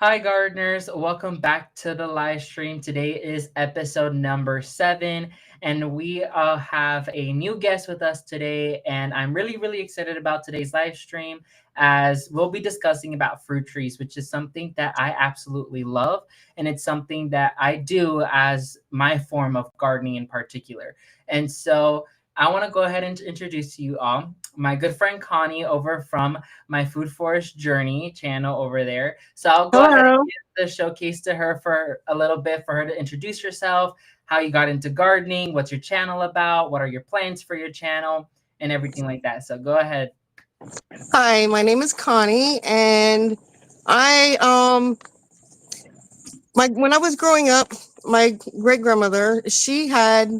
Hi, gardeners. Welcome back to the live stream. Today is episode number 7, and we have a new guest with us today. And I'm really excited about today's live stream as we'll be discussing about fruit trees, which is something that I absolutely love. And it's something that I do as my form of gardening in particular. And so I want to go ahead and introduce you all. My good friend Connie over from my Food Forest Journey channel over there. So I'll go ahead Hello. the showcase to her for a little bit for her to introduce herself, how you got into gardening, what's your channel about, what are your plans for your channel, and everything like that. So go ahead. Hi, my name is Connie, and I my when I was growing up, my great grandmother, she had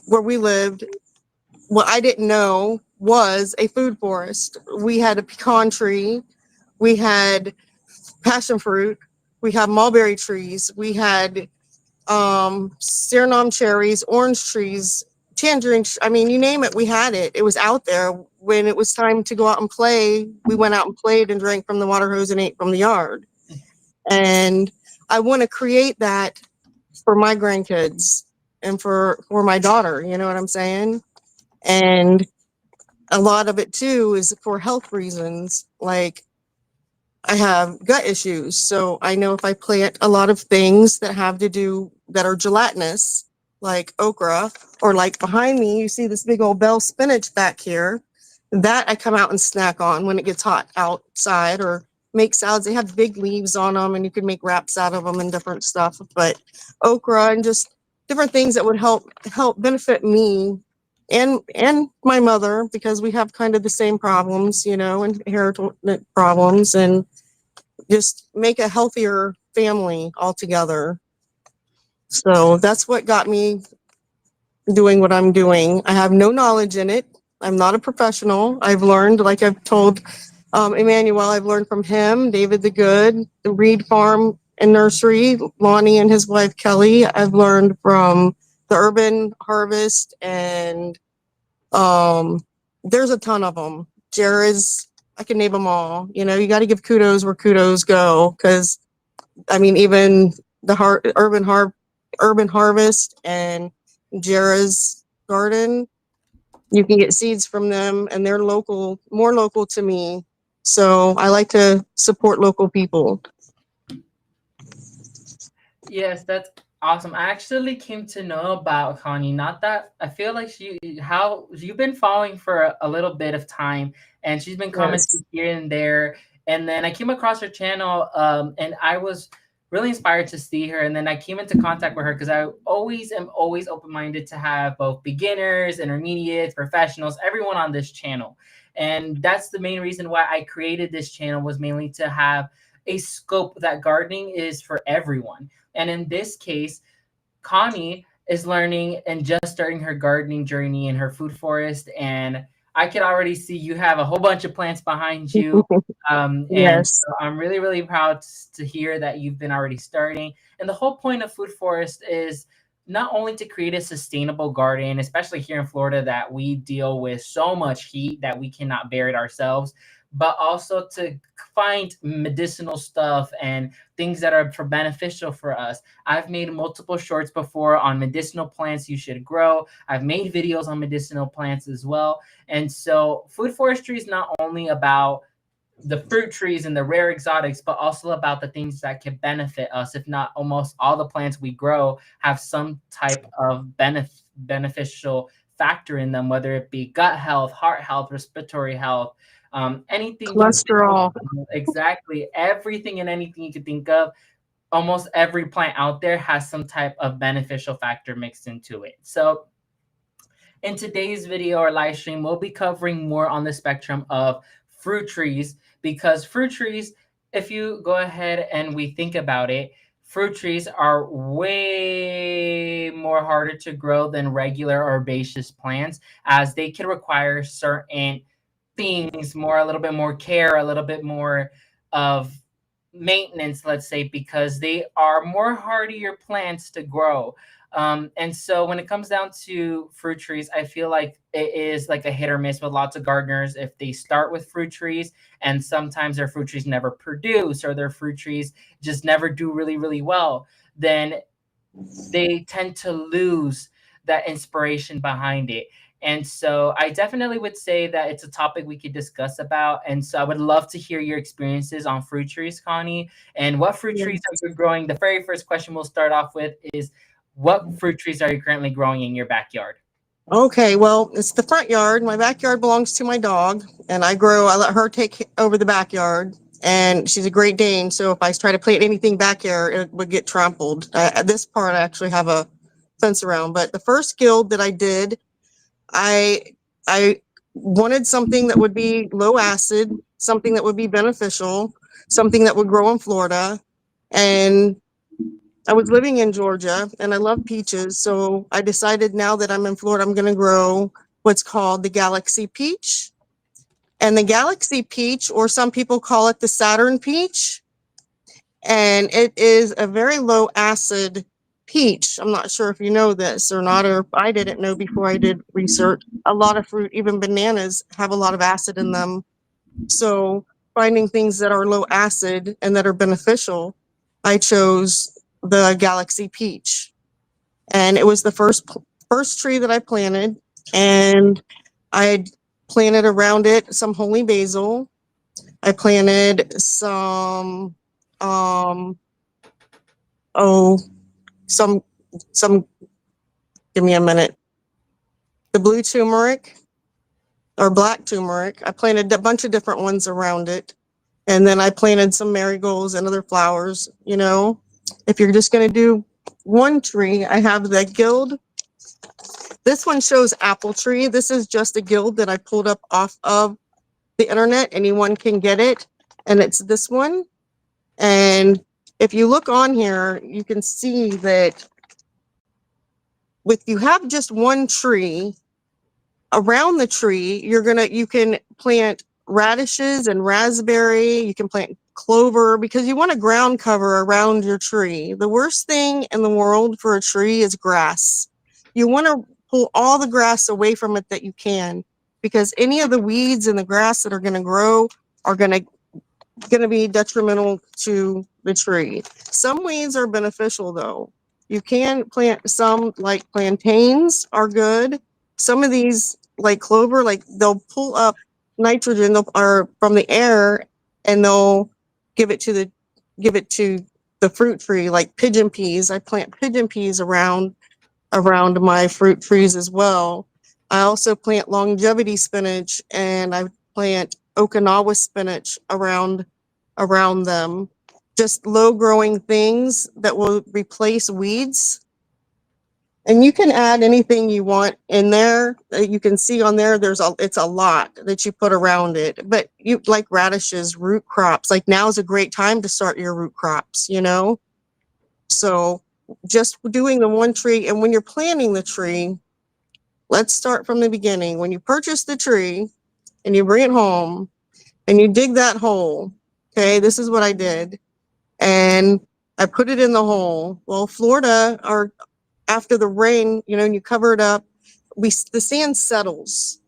where we lived. What I didn't know was a food forest. We had a pecan tree, we had passion fruit, we had mulberry trees, we had Suriname cherries, orange trees, tangerine. I mean, you name it, we had it. It was out there. When it was time to go out and play, we went out and played and drank from the water hose and ate from the yard. And I want to create that for my grandkids and for my daughter. You know what I'm saying? And a lot of it too is for health reasons. Like I have gut issues. So I know if I plant a lot of things that have to do that are gelatinous, like okra, or like behind me, you see this big old bell spinach back here, that I come out and snack on when it gets hot outside or make salads. They have big leaves on them and you can make wraps out of them and different stuff. But okra and just different things that would help benefit me and my mother because we have kind of the same problems, inherited problems and just make a healthier family altogether. So that's what got me doing what I'm doing. I have no knowledge in it. I'm not a professional. I've learned, like I've told Emmanuel, I've learned from him, David the Good, the Reed Farm and Nursery, Lonnie and his wife Kelly. I've learned from the Urban Harvest, and um, there's a ton of them. Jared's, I can name them all. You know, you got to give kudos where kudos go because I mean, even the Urban Harvest and Jera's Garden, you can get seeds from them, and they're local, more local to me. So I like to support local people. Yes, that's awesome. I actually came to know about Connie. Not that I feel like how you've been following for a little bit of time, and she's been Yes. commenting here and there. And then I came across her channel, and I was really inspired to see her. And then I came into contact with her because I always open minded to have both beginners, intermediates, professionals, everyone on this channel. And that's the main reason why I created this channel was mainly to have a scope that gardening is for everyone. And in this case, Connie is learning and just starting her gardening journey in her food forest. And I can already see you have a whole bunch of plants behind you. And Yes. so I'm really proud to hear that you've been already starting. And the whole point of food forest is not only to create a sustainable garden, especially here in Florida, that we deal with so much heat that we cannot bear it ourselves, but also to find medicinal stuff and things that are for beneficial for us. I've made multiple shorts before on medicinal plants you should grow. I've made videos on medicinal plants as well. And so food forestry is not only about the fruit trees and the rare exotics, but also about the things that can benefit us. If not almost all the plants we grow have some type of beneficial factor in them, whether it be gut health, heart health, respiratory health, anything you could think Cholesterol. of. Exactly. Everything and anything you could think of. Almost every plant out there has some type of beneficial factor mixed into it. So in today's video or live stream, we'll be covering more on the spectrum of fruit trees because fruit trees, if you go ahead and we think about it, fruit trees are way more harder to grow than regular herbaceous plants as they can require certain things more, a little bit more care, a little bit more of maintenance, let's say, because they are more hardier plants to grow. And so when it comes down to fruit trees, I feel like it is like a hit or miss with lots of gardeners. If they start with fruit trees and sometimes their fruit trees never produce or their fruit trees just never do really, really well, then they tend to lose that inspiration behind it. And so I definitely would say that it's a topic we could discuss about. And so I would love to hear your experiences on fruit trees, Connie, and what fruit trees are you growing. The very first question we'll start off with is, what fruit trees are you currently growing in your backyard? Okay, well, it's the front yard. My backyard belongs to my dog, and I let her take over the backyard. And she's a Great Dane, so if I try to plant anything back here, it would get trampled. At this part, I actually have a fence around. But the first guild that I did, I I wanted something that would be low acid, something that would be beneficial, something that would grow in Florida. And I was living in Georgia and I love peaches. So I decided now that I'm in Florida, I'm going to grow what's called the Galaxy Peach. And the Galaxy Peach, or some people call it the Saturn Peach, and it is a very low acid peach. I'm not sure if you know this or not, or if I didn't know before I did research. A lot of fruit, even bananas, have a lot of acid in them. So finding things that are low acid and that are beneficial, I chose the Galaxy Peach. And it was the first tree that I planted, and I had planted around it some holy basil. I planted some um oh some some give me a minute. The blue turmeric or black turmeric. I planted a bunch of different ones around it. And then I planted some marigolds and other flowers, you know. If you're just going to do one tree, I have the guild. This one shows apple tree. This is just a guild that I pulled up off of the internet. Anyone can get it. And it's this one. And if you look on here, you can see that with you have just one tree, around the tree, you can plant radishes and raspberry, you can plant clover because you want a ground cover around your tree. The worst thing in the world for a tree is grass. You want to pull all the grass away from it that you can, because any of the weeds and the grass that are going to grow are going to be detrimental to the tree. Some weeds are beneficial though. You can plant some, like plantains are good. Some of these, like clover, like they'll pull up nitrogen or from the air, and they'll give it to the give it to the fruit tree. Like pigeon peas, I plant pigeon peas around my fruit trees as well. I also plant longevity spinach, and I plant Okinawa spinach around them. Just low growing things that will replace weeds. And you can add anything you want in there. You can see on there, it's a lot that you put around it. But you like radishes, root crops. Like now is a great time to start your root crops, you know? So just doing the one tree, and when you're planting the tree, let's start from the beginning. When you purchase the tree and you bring it home and you dig that hole, okay, this is what I did. And I put it in the hole. Well, Florida, or after the rain, you know, and you cover it up, the sand settles.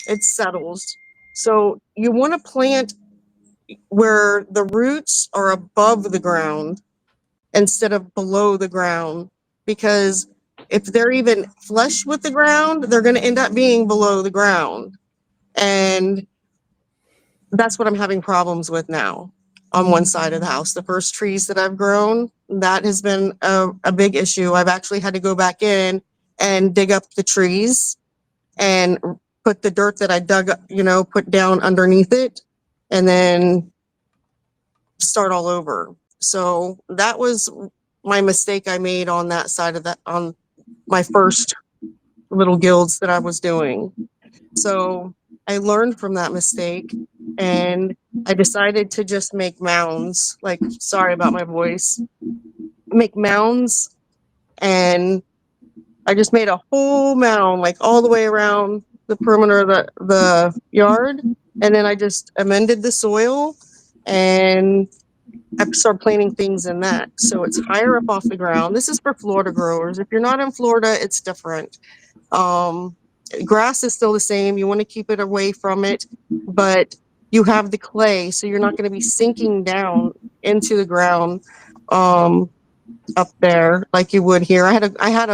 It settles. So you want to plant where the roots are above the ground instead of below the ground, because if they're even flush with the ground, they're going to end up being below the ground. And that's what I'm having problems with now on one side of the house. The first trees that I've grown, that has been a big issue. I've actually had to go back in and dig up the trees and put the dirt that I dug up, you know, put down underneath it, and then start all over. So that was my mistake I made on that side of that, on my first little guilds that I was doing. So I learned from that mistake, and I decided to just make mounds. Like, sorry about my voice. Make mounds, and I just made a whole mound, like all the way around the perimeter of the yard. And then I just amended the soil and I start planting things in that. So it's higher up off the ground. This is for Florida growers. If you're not in Florida, it's different. Um, Grass is still the same. You want to keep it away from it, but you have the clay, so you're not going to be sinking down into the ground um, up there like you would here. I had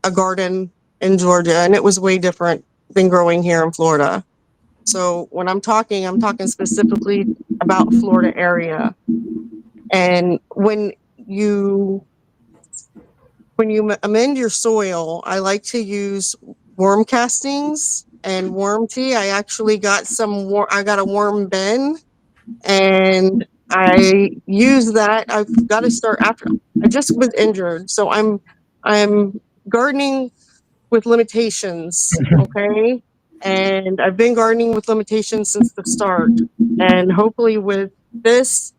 a garden in Georgia, and it was way different than growing here in Florida. So when I'm talking specifically about Florida area. And you amend your soil, I like to use worm castings and worm tea. I actually got I got a worm bin, and I use that. I've got to start after I just was injured, so I'm gardening with limitations, okay? And I've been gardening with limitations since the start. And hopefully with this,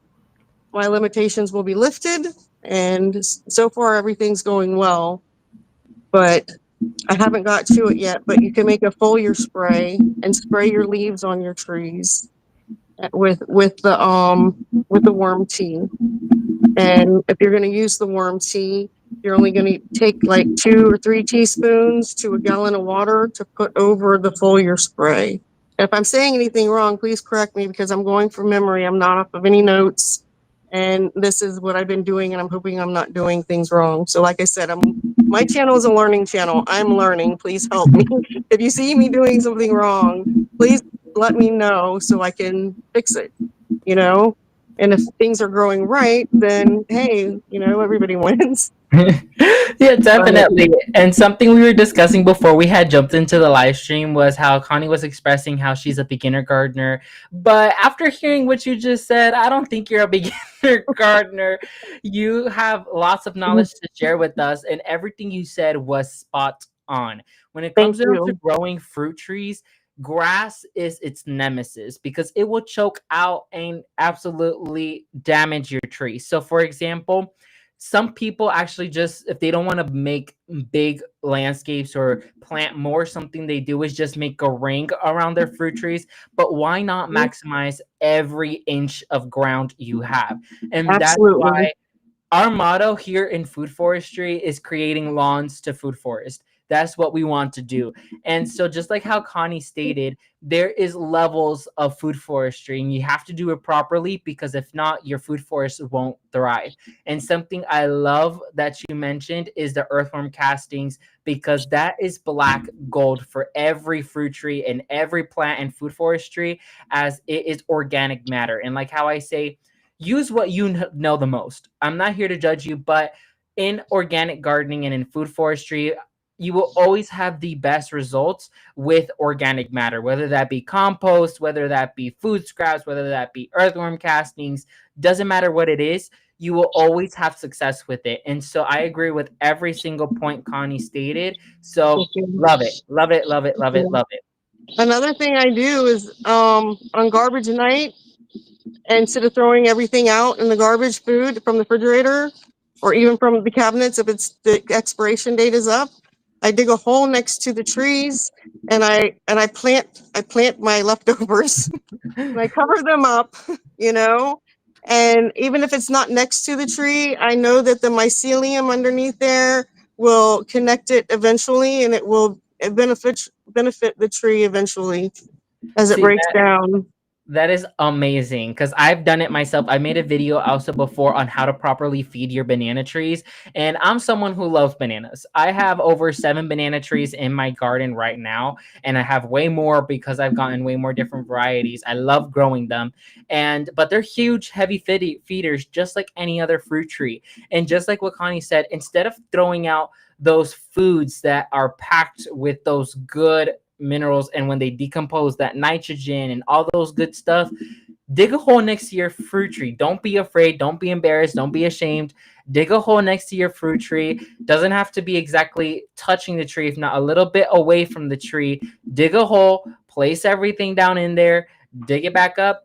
my limitations will be lifted. And so far, everything's going well. But I haven't got to it yet. But you can make a foliar spray and spray your leaves on your trees with the worm tea. And if you're going to use the worm tea, you're only going to take like 2 or 3 teaspoons to a gallon of water to put over the foliar spray. If I'm saying anything wrong, please correct me because I'm going from memory. I'm not off of any notes. And this is what I've been doing, and I'm hoping I'm not doing things wrong. So, like I said, my channel is a learning channel. I'm learning. Please help me. If you see me doing something wrong, please let me know so I can fix it, you know? And if things are growing right, then hey, everybody wins. Yeah, definitely. And something we were discussing before we had jumped into the live stream was how Connie was expressing how she's a beginner gardener. But after hearing what you just said, I don't think you're a beginner gardener. You have lots of knowledge to share with us, and everything you said was spot on. When it Thank comes down to you. growing fruit trees, grass is its nemesis because it will choke out and absolutely damage your tree. So, for example, some people actually just if they don't want to make big landscapes or plant more, something they do is just make a ring around their fruit trees. But why not maximize every inch of ground you have? And that's Absolutely. why our motto here in food forestry is creating lawns to food forest. That's what we want to do. And so just like how Connie stated, there is levels of food forestry and you have to do it properly because if not, your food forest won't thrive. And something I love that you mentioned is the earthworm castings because that is black gold for every fruit tree and every plant and food forestry as it is organic matter. And like how I say, use what you know the most. I'm not here to judge you, but in organic gardening and in food forestry, you will always have the best results with organic matter, whether that be compost, whether that be food scraps, whether that be earthworm castings, doesn't matter what it is, you will always have success with it. And so I agree with every single point Connie stated. So Thank you. love it, love it, love it, Thank love it, you. love it. Another thing I do is on garbage night, instead of throwing everything out in the garbage food from the refrigerator or even from the cabinets if it's the expiration date is up, I dig a hole next to the trees and I plant my leftovers and I cover them up, you know. And even if it's not next to the tree, I know that the mycelium underneath there will connect it eventually, and it will benefit the tree eventually as it See, breaks down. that is amazing because I've done it myself. I made a video also before on how to properly feed your banana trees. And I'm someone who loves bananas. I have over 7 banana trees in my garden right now. And I have way more because I've gotten way more different varieties. I love growing them. But they're huge, heavy feeders, just like any other fruit tree. And just like what Connie said, instead of throwing out those foods that are packed with those good minerals and when they decompose that nitrogen and all those good stuff, dig a hole next to your fruit tree. Don't be afraid, don't be embarrassed, don't be ashamed. Dig a hole next to your fruit tree. Doesn't have to be exactly touching the tree, if not a little bit away from the tree. Dig a hole, place everything down in there, dig it back up,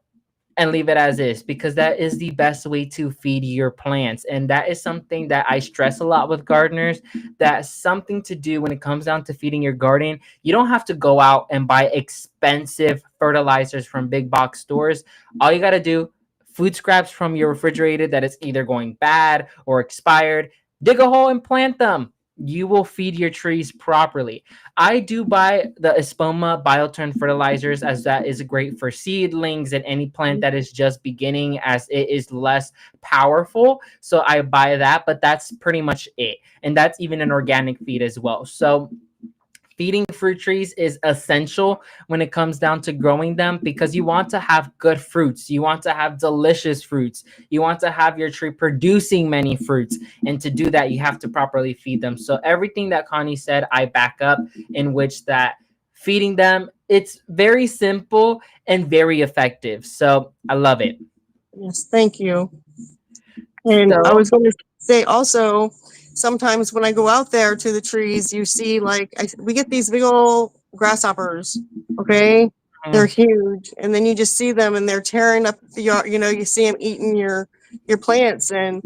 and leave it as is because that is the best way to feed your plants. And that is something that I stress a lot with gardeners. That's something to do when it comes down to feeding your garden. You don't have to go out and buy expensive fertilizers from big box stores. All you got to do, food scraps from your refrigerator that is either going bad or expired, dig a hole and plant them. You will feed your trees properly. I do buy the Espoma bioturn fertilizers, as that is great for seedlings and any plant that is just beginning, as it is less powerful. So I buy that, but that's pretty much it. And that's even an organic feed as well. So feeding fruit trees is essential when it comes down to growing them, because you want to have good fruits. You want to have delicious fruits. You want to have your tree producing many fruits. And to do that, you have to properly feed them. So everything that Connie said, I back up, in which that feeding them, it's very simple and very effective. So I love it. Yes, thank you. And I So was going to say also, sometimes when I go out there to the trees, you see like we get these big old grasshoppers. Okay, they're mm, huge, and then you just see them and they're tearing up the yard. You know, you see them eating your plants. And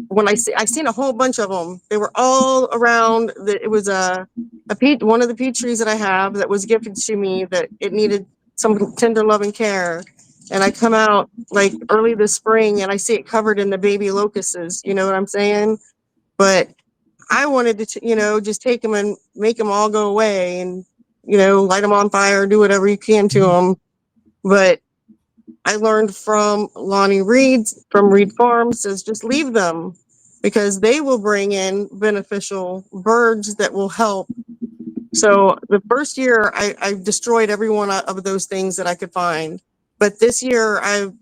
when I seen a whole bunch of them. They were all around. It was a peach, one of the peach trees that I have that was gifted to me, that it needed some tender loving care. And I come out like early this spring and I see it covered in the baby locusts. You know what I'm saying? But I wanted to, just take them and make them all go away, and light them on fire, do whatever you can to them. But I learned from Lonnie Reed from Reed Farms says just leave them, because they will bring in beneficial birds that will help. So the first year I destroyed every one of those things that I could find. But this year I've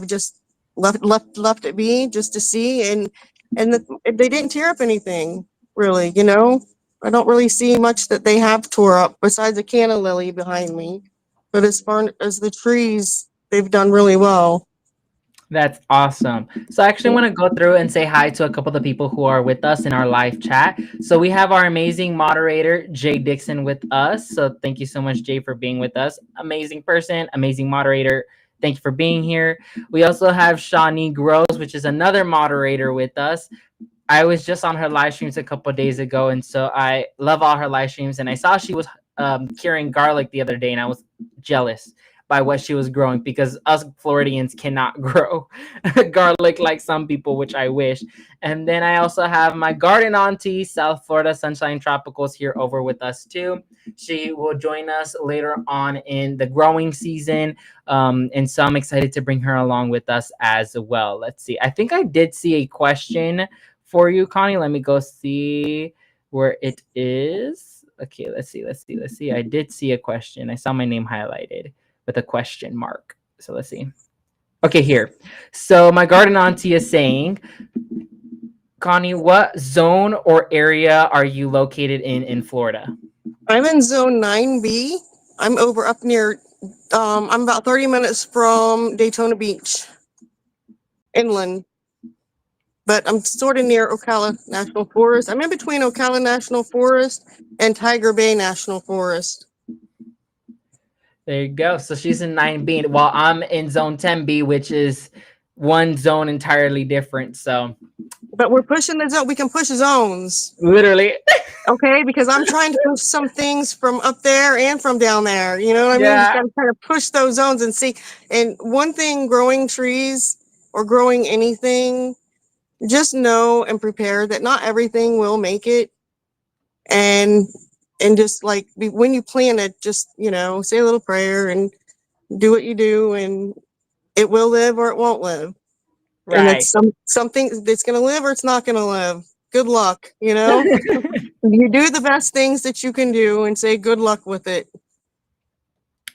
just left it be, just to see, they didn't tear up anything really. I don't really see much that they have tore up besides a canna lily behind me. But as far as the trees, they've done really well. that's awesome. So I actually want to go through and say hi to a couple of the people who are with us in our live chat. So we have our amazing moderator, Jay Dixon, with us. So thank you so much, Jay, for being with us. Amazing person, amazing moderator. Thank you for being here. We also have Shawnee Groves, which is another moderator with us. I was just on her live streams a couple of days ago, and so I love all her live streams. And I saw she was curing garlic the other day, and I was jealous by what she was growing, because us Floridians cannot grow garlic like some people, which I wish. And then I also have my garden auntie, South Florida Sunshine Tropicals, here over with us too. She will join us later on in the growing season. And so I'm excited to bring her along with us as well. Let's see. I think I did see a question for you, Connie. Let me go see where it is. Okay, let's see. I did see a question. I saw my name highlighted with a question mark. So let's see. Okay, here. So my garden auntie is saying, Connie, what zone or area are you located in Florida? I'm in zone 9B. I'm over up near, I'm about 30 minutes from Daytona Beach, inland. But I'm sort of near Ocala National Forest. I'm in between Ocala National Forest and Tiger Bay National Forest. There you go. So she's in 9B, while I'm in zone 10B, which is one zone entirely different. So But we're pushing the zone. We can push zones. literally. Okay, because I'm trying to push some things from up there and from down there. You know what I mean? Just Yeah. gotta kind of push those zones and see. And one thing, growing trees or growing anything, just know and prepare that not everything will make it. And just like when you plant it, just say a little prayer and do what you do, and it will live or it won't live. And Right. it's something that's gonna live or it's not gonna live. Good luck. You do the best things that you can do and say good luck with it.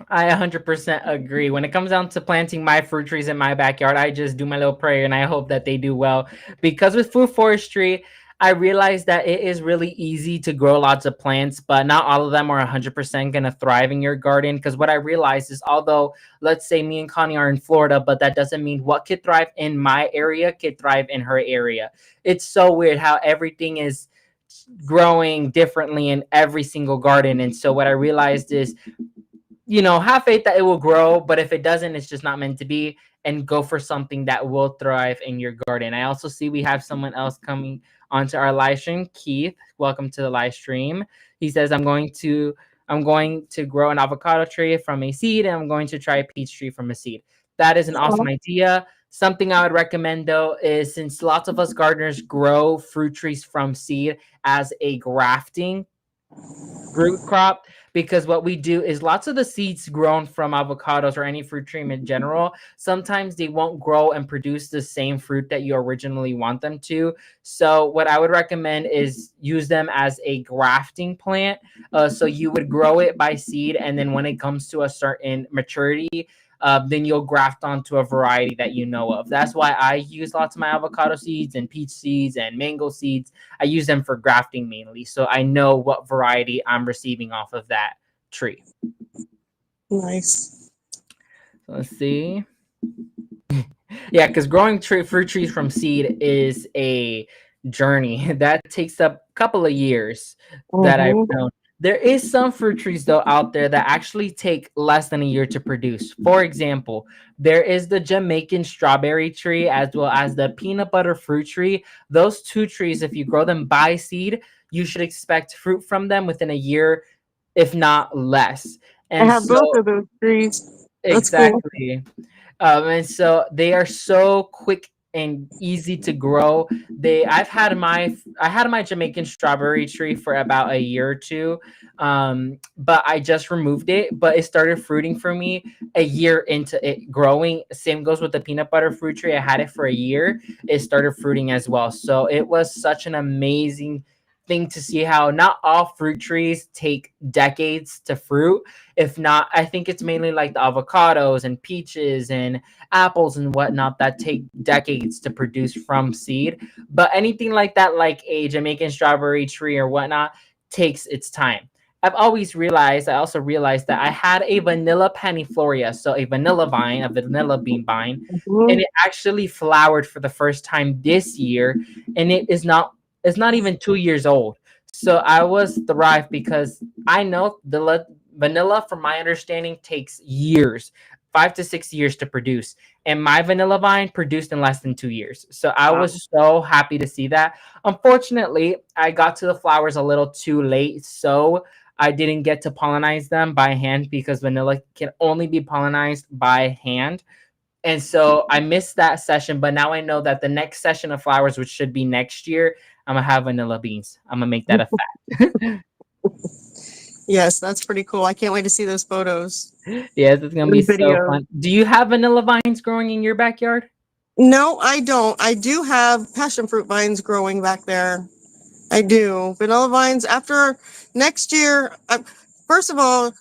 I 100% agree. When it comes down to planting my fruit trees in my backyard, I just do my little prayer and I hope that they do well. Because with food forestry, I realized that it is really easy to grow lots of plants, but not all of them are 100% going to thrive in your garden. Because what I realized is, although let's say me and Connie are in Florida, but that doesn't mean what could thrive in my area could thrive in her area. It's so weird how everything is growing differently in every single garden. And so what I realized is, have faith that it will grow, but if it doesn't, it's just not meant to be, and go for something that will thrive in your garden. I also see we have someone else coming onto our live stream. Keith, welcome to the live stream. He says, I'm going to grow an avocado tree from a seed, and I'm going to try a peach tree from a seed. That is an awesome idea. Something I would recommend though is, since lots of us gardeners grow fruit trees from seed as a grafting root crop, because what we do is lots of the seeds grown from avocados or any fruit tree in general, sometimes they won't grow and produce the same fruit that you originally want them to. So what I would recommend is use them as a grafting plant. So you would grow it by seed, and then when it comes to a certain maturity, then you'll graft onto a variety that you know of. That's why I use lots of my avocado seeds and peach seeds and mango seeds. I use them for grafting mainly, so I know what variety I'm receiving off of that tree. Nice. So let's see. Yeah, because growing fruit trees from seed is a journey that takes up a couple of years that I've Mm-hmm. known. There is some fruit trees though out there that actually take less than a year to produce. For example, there is the Jamaican strawberry tree as well as the peanut butter fruit tree. Those two trees, if you grow them by seed, you should expect fruit from them within a year, if not less. I And have both so of those trees. That's cool. exactly. And so they are so quick and easy to grow. I had my Jamaican strawberry tree for about a year or two, but I just removed it. But it started fruiting for me a year into it growing. Same goes with the peanut butter fruit tree. I had it for a year. It started fruiting as well. So it was such an amazing thing to see how not all fruit trees take decades to fruit. If not, I think it's mainly like the avocados and peaches and apples and whatnot that take decades to produce from seed. But anything like that, like a Jamaican strawberry tree or whatnot, takes its time. I also realized that I had a vanilla panifloria, so a vanilla vine, a vanilla bean vine, and Mhm. it actually flowered for the first time this year, and it's not even 2 years old. So I was thrived because I know the vanilla, from my understanding, takes years, 5 to 6 years to produce. And my vanilla vine produced in less than 2 years. So I Wow. was so happy to see that. Unfortunately, I got to the flowers a little too late. So I didn't get to pollinize them by hand because vanilla can only be pollinized by hand. And so I missed that session, but now I know that the next session of flowers, which should be next year, I'm gonna have vanilla beans. I'm gonna make that a fact. Yes, that's pretty cool. I can't wait to see those photos Yes, it's gonna be and so videos. fun. Do you have vanilla vines growing in your backyard? No, I don't. I do have passion fruit vines growing back there. I do. Vanilla vines after next year. First of all,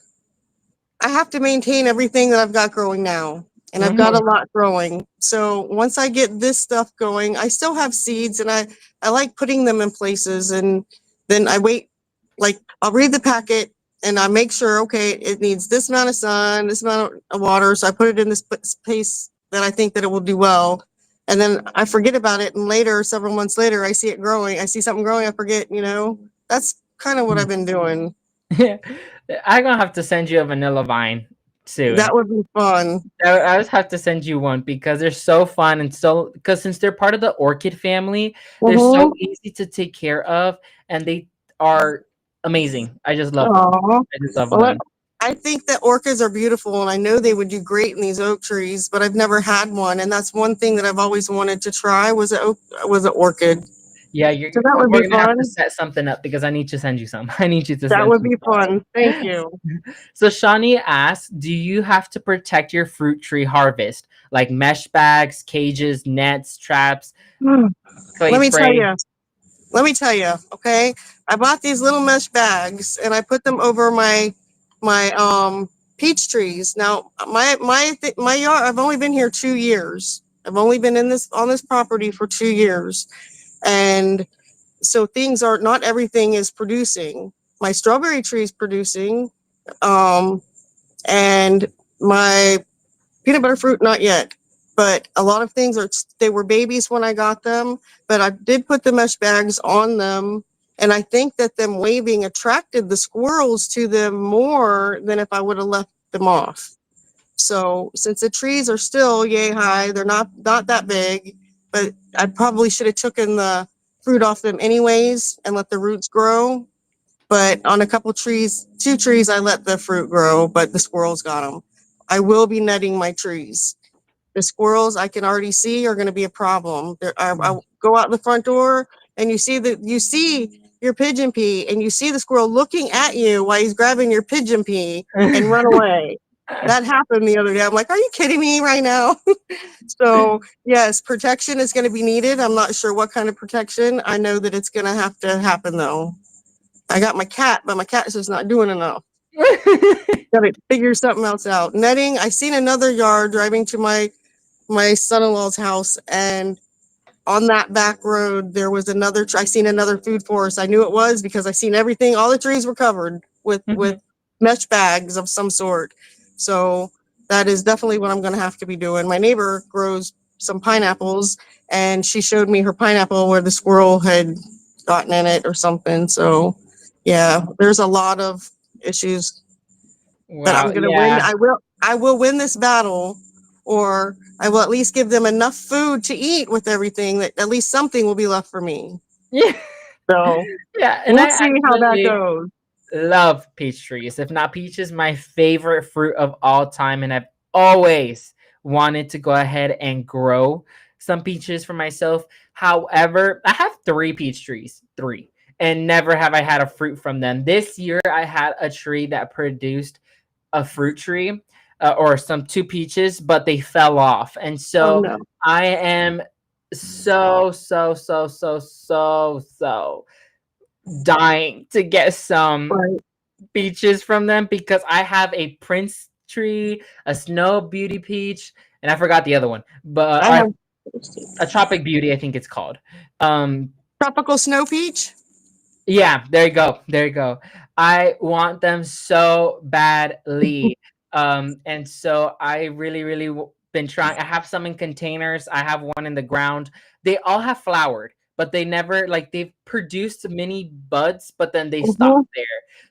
I have to maintain everything that I've got growing now. And I've got a Mhm. lot growing. So once I get this stuff going, I still have seeds and I like putting them in places and then I wait, like I'll read the packet and I make sure, okay, it needs this amount of sun, this amount of water. So I put it in this space that I think that it will do well. And then I forget about it. And later, several months later, I see it growing. I see something growing. I forget, that's kind of what I've been doing. I'm gonna have to send you a vanilla vine soon. That would be fun. I just have to send you one because they're so fun and so, because since they're part of the orchid family, they're so Mm-hmm. easy to take care of and they are amazing. I just love them. Aw. I just love Well, them. I think that orchids are beautiful, and I know they would do great in these oak trees, but I've never had one, and that's one thing that I've always wanted to try was an orchid. Yeah, So that would we're be gonna have to fun. set something up because I need to send you some. I need you to That send would some be fun. Thank some. you. So Shawnee asks, do you have to protect your fruit tree harvest, like mesh bags, cages, nets, traps, Hmm. clay Let me tell spray? you. Let me tell you. Okay, I bought these little mesh bags, and I put them over my peach trees. Now my yard. I've only been here 2 years. I've only been in this on this property for 2 years, and so things are not everything is producing. My strawberry tree is producing, um, and my peanut butter fruit not yet. But a lot of things are they were babies when I got them, but I did put the mesh bags on them, and I think that them waving attracted the squirrels to them more than if I would have left them off. So since the trees are still yay high, they're not that big, but I probably should have taken the fruit off them anyways and let the roots grow. But on a couple trees, 2 trees, I let the fruit grow, but the squirrels got them. I will be netting my trees. The squirrels I can already see are going to be a problem. I Mm. go out the front door and you see your pigeon pea and you see the squirrel looking at you while he's grabbing your pigeon pea and run away. That happened the other day. I'm like, are you kidding me right now? So yes, protection is going to be needed. I'm not sure what kind of protection. I know that it's going to have to happen though. I got my cat, but my cat's just not doing enough. Got to figure something else out. Netting. I seen another yard driving to my son-in-law's house, and on that back road there was another. I seen another food forest. I knew it was because I seen everything. All the trees were covered with Mhm. mesh bags of some sort. So that is definitely what I'm going to have to be doing. My neighbor grows some pineapples, and she showed me her pineapple where the squirrel had gotten in it or something. So yeah, there's a lot of issues, but Wow. I'm gonna win. Yeah. I will win this battle, or I will at least give them enough food to eat with everything that at least something will be left for me. Yeah. So Yeah. And we'll I see how that actually goes. love peach trees. If not, peach is my favorite fruit of all time, and I've always wanted to go ahead and grow some peaches for myself. However, I have three peach trees, three, and never have I had a fruit from them. This year, I had a tree that produced a fruit tree, or some two peaches, but they fell off, and Oh so no! I am so dying to get some Right. peaches from them because I have a Prince tree, a Snow Beauty peach, and I forgot the other one, but I have a Tropic Beauty, I think it's called. Um, tropical snow peach. yeah, there you go, there you go. I want them so badly, and so I really been trying. I have some in containers. I have one in the ground. They all have flowered, but they never like they've produced many buds, but then they stop Mhm. there.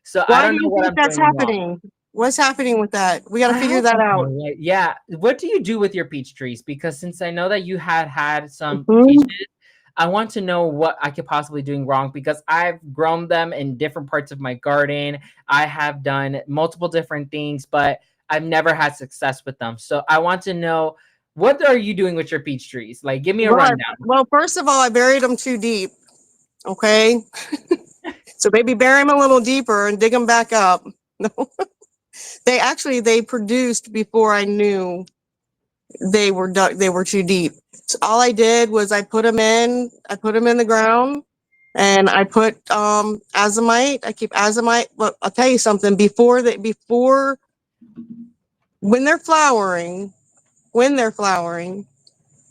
So I Why don't do know you what think I'm that's doing wrong. happening? What's happening with that? We got to I figure have that no out. idea. Yeah. What do you do with your peach trees? Because since I know that you had some peaches, Mhm. I want to know what I could possibly doing wrong because I've grown them in different parts of my garden. I have done multiple different things, but I've never had success with them. So I want to know, what are you doing with your peach trees? Like, give me a Well, rundown. well, first of all, I buried them too deep. Okay, so maybe bury them a little deeper and dig them back up. No, they produced before I knew they were too deep. So all I did was I put them in the ground, and I put azomite. I keep azomite. But I'll tell you something, before when they're flowering, when they're flowering,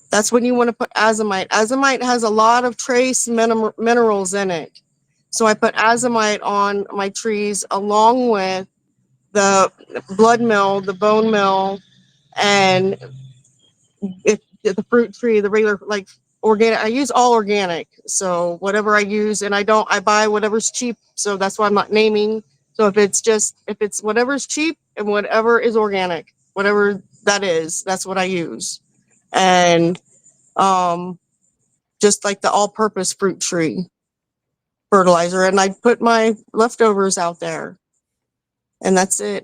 that's when you want to put azomite. Azomite has a lot of trace minerals in it. So I put azomite on my trees along with the blood mill, the bone mill, and if the fruit tree, the regular like organic. I use all organic. So whatever I use, and I buy whatever's cheap. So that's why I'm not naming. So if it's whatever's cheap and whatever is organic, whatever that is, that's what I use. And um just like the all-purpose fruit tree fertilizer, and I put my leftovers out there, and that's it.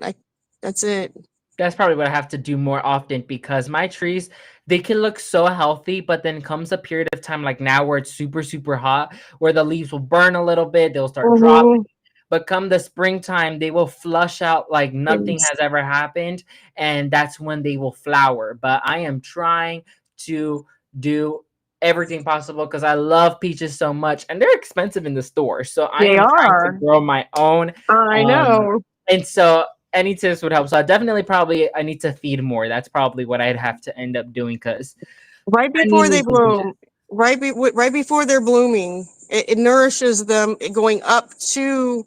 That's probably what I have to do more often because my trees, they can look so healthy, but then comes a period of time like now where it's super hot, where the leaves will burn a little bit, they'll start dropping. Mm-hmm. But come the springtime, they will flush out like nothing Yes. has ever happened, and that's when they will flower. But I am trying to do everything possible because I love peaches so much, and they're expensive in the store. So I They am trying to are. grow my own. I Um, know. and so any tips would help. So I definitely probably I need to feed more. That's probably what I'd have to end up doing because Right I need before me they some peaches. bloom, right before they're blooming, it nourishes them going up to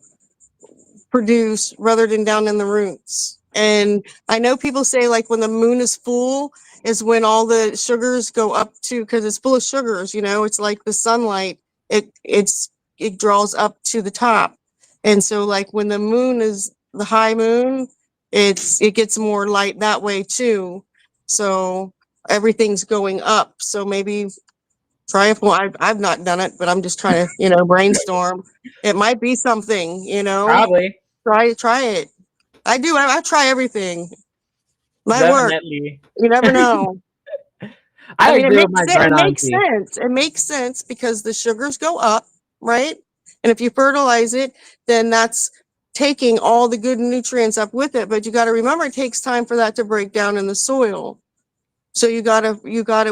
produce rather than down in the roots. And I know people say like when the moon is full is when all the sugars go up to, because it's full of sugars, it's like the sunlight, it draws up to the top. And so like when the moon is the high moon, it gets more light that way too. So everything's going up. So maybe try it. Well, I've not done it, but I'm just trying to, brainstorm. It might be something. Probably, Try it. I do. I try everything. Might work. definitely. You never know. I I mean, agree with my it grand makes auntie. sense. It makes sense because the sugars go up, right? And if you fertilize it, then that's taking all the good nutrients up with it. But you got to remember, it takes time for that to break down in the soil. So you gotta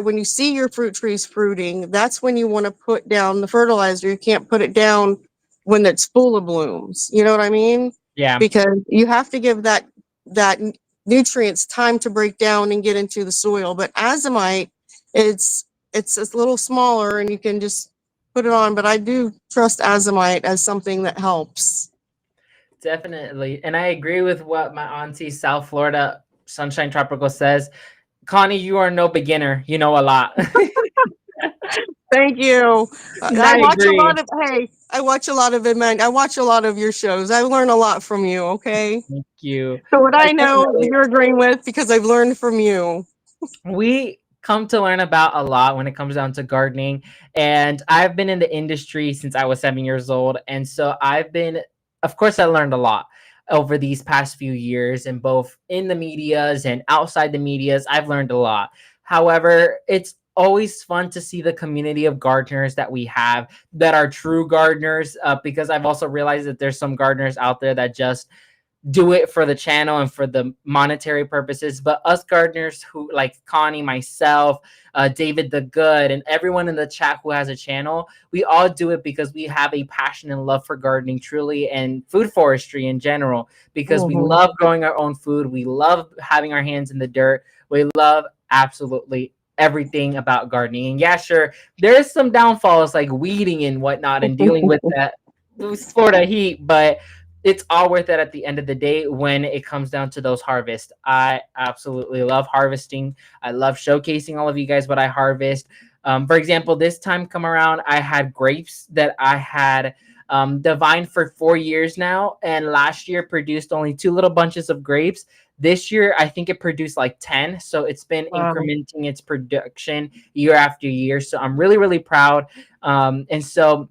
when you see your fruit trees fruiting, that's when you want to put down the fertilizer. You can't put it down when it's full of blooms. You know what I mean? Yeah, Because you have to give that nutrients time to break down and get into the soil. But azomite, it's a little smaller and you can just put it on. But I do trust azomite as something that helps. definitely. And I agree with what my auntie South Florida Sunshine Tropical says. Connie, you are no beginner. You know a lot. Thank you. And I I watch a agree. lot of I watch a lot of I watch a lot of your shows. I learn a lot from you, okay? Thank you. So what I I know definitely you're agreeing with because I've learned from you. we come to learn about a lot when it comes down to gardening. And I've been in the industry since I was 7 years old. And so I've been, of course, I learned a lot over these past few years, and both in the medias and outside the medias. I've learned a lot. However, it's always fun to see the community of gardeners that we have that are true gardeners, because I've also realized that there's some gardeners out there that just do it for the channel and for the monetary purposes. But us gardeners who like Connie, myself, David the Good, and everyone in the chat who has a channel, we all do it because we have a passion and love for gardening truly, and food forestry in general, because we Mhm. love growing our own food. We love having our hands in the dirt. We love absolutely everything about gardening. And yeah, sure, there's some downfalls like weeding and whatnot and dealing with that Florida heat, but it's all worth it at the end of the day when it comes down to those harvests. I absolutely love harvesting. I love showcasing all of you guys what I harvest. For example, this time come around, I had grapes that I had divined for 4 years now, and last year produced only two little bunches of grapes. This year, I think it produced like 10. So it's been Wow. incrementing its production year after year. So I'm really, really proud. And so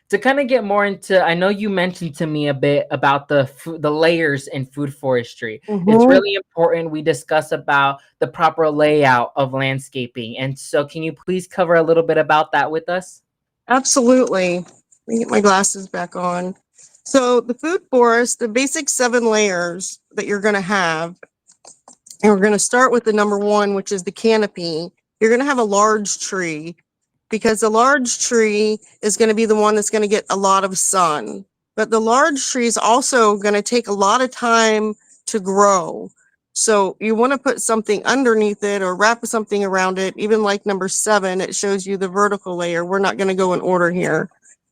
to kind of get more into, I know you mentioned to me a bit about the layers in food forestry. It's Mhm. really important we discuss about the proper layout of landscaping. And so can you please cover a little bit about that with us? Absolutely. Let me get my glasses back on. So the food forest, the basic 7 layers that you're going to have, and we're going to start with the number one, which is the canopy. You're going to have a large tree because the large tree is going to be the one that's going to get a lot of sun. But the large tree is also going to take a lot of time to grow. So you want to put something underneath it or wrap something around it. Even like number 7, it shows you the vertical layer. We're not going to go in order here.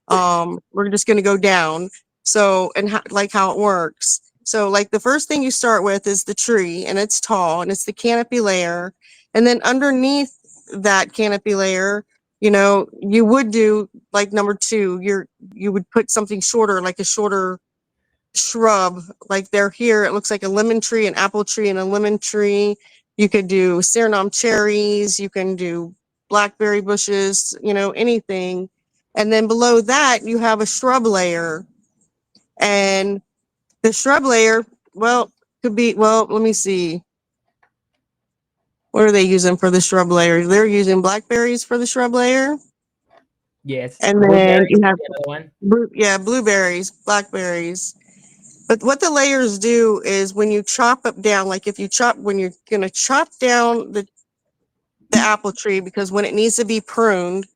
We're just going to go down. So, and like how it works. So, like the first thing you start with is the tree, and it's tall, and it's the canopy layer. And then underneath that canopy layer, you would do like number 2. You would put something shorter, like a shorter shrub. Like they're here, it looks like a lemon tree, an apple tree, and a lemon tree. You could do Suriname cherries. You can do blackberry bushes. Anything. And then below that, you have a shrub layer, and the shrub layer, well, could be, well, let me see. What are they using for the shrub layer? They're using blackberries for the shrub layer. Yes. And then Blueberries you would have, be another one. yeah, blueberries, blackberries. But what the layers do is when you chop up down, like if you chop, when you're going to chop down the apple tree, because when it needs to be pruned,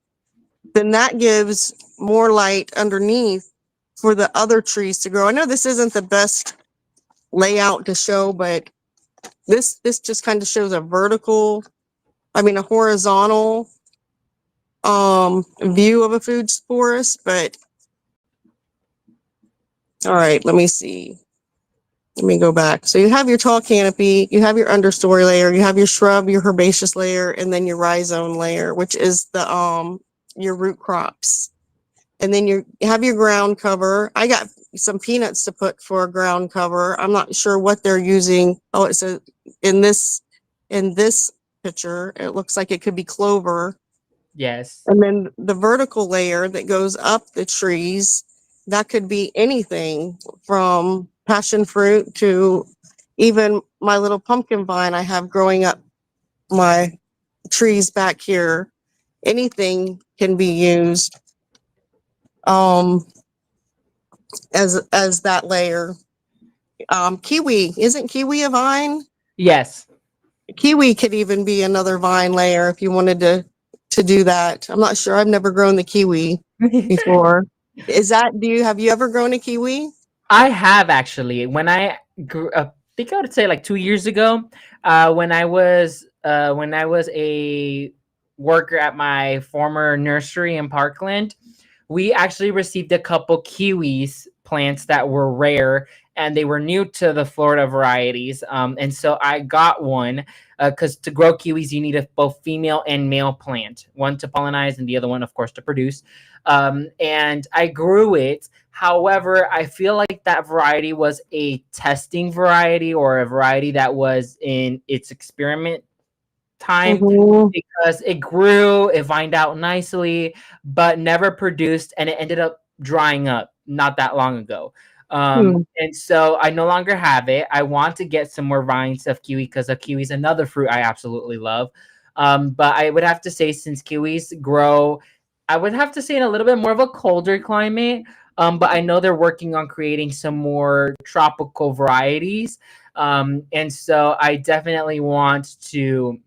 then that gives more light underneath for the other trees to grow. I know this isn't the best layout to show, but this just kind of shows a horizontal view of a food forest. But all right, let me see. Let me go back. So you have your tall canopy, you have your understory layer, you have your shrub, your herbaceous layer, and then your rhizome layer, which is the your root crops. And then you have your ground cover. I got some peanuts to put for a ground cover. I'm not sure what they're using. Oh, it's in this picture, it looks like it could be clover. Yes. And then the vertical layer that goes up the trees, that could be anything from passion fruit to even my little pumpkin vine I have growing up my trees back here. Anything can be used as that layer. Kiwi, isn't kiwi a vine? Yes. Kiwi could even be another vine layer if you wanted to do that. I'm not sure. I've never grown the kiwi before. Is that have you ever grown a kiwi? I have actually. When I grew up, I think I would say like 2 years ago, when I was a worker at my former nursery in Parkland, we actually received a couple kiwis plants that were rare and they were new to the Florida varieties. And so I got one because to grow kiwis, you need a both female and male plant, one to pollinize and the other one, of course, to produce. And I grew it. However, I feel like that variety was a testing variety or a variety that was in its experiment time Mm-hmm. because it grew, it vined out nicely, but never produced, and it ended up drying up not that long ago. Hmm. And so I no longer have it. I want to get some more vines of kiwi because kiwi is another fruit I absolutely love. But I would have to say, since kiwis grow, I would have to say in a little bit more of a colder climate. But I know they're working on creating some more tropical varieties. And so I definitely want to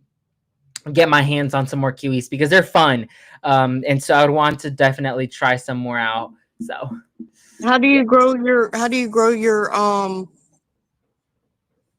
get my hands on some more kiwis because they're fun. And so I would want to definitely try some more out. So yeah. How do you grow your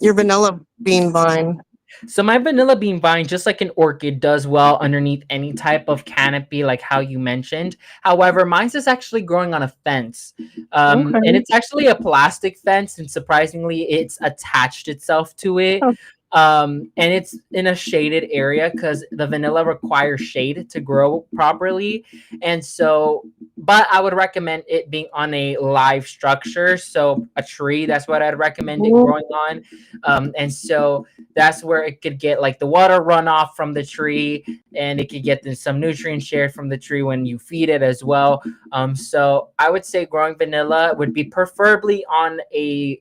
vanilla bean vine? So my vanilla bean vine, just like an orchid, does well underneath any type of canopy, like how you mentioned. However, mine's is actually growing on a fence, and Okay. it's actually a plastic fence, and surprisingly, it's attached itself to it. Oh, And it's in a shaded area because the vanilla requires shade to grow properly, and so. But I would recommend it being on a live structure, so a tree. That's what I'd recommend it mhm. growing on, and so that's where it could get like the water runoff from the tree, and it could get some nutrients shared from the tree when you feed it as well. So I would say growing vanilla would be preferably on a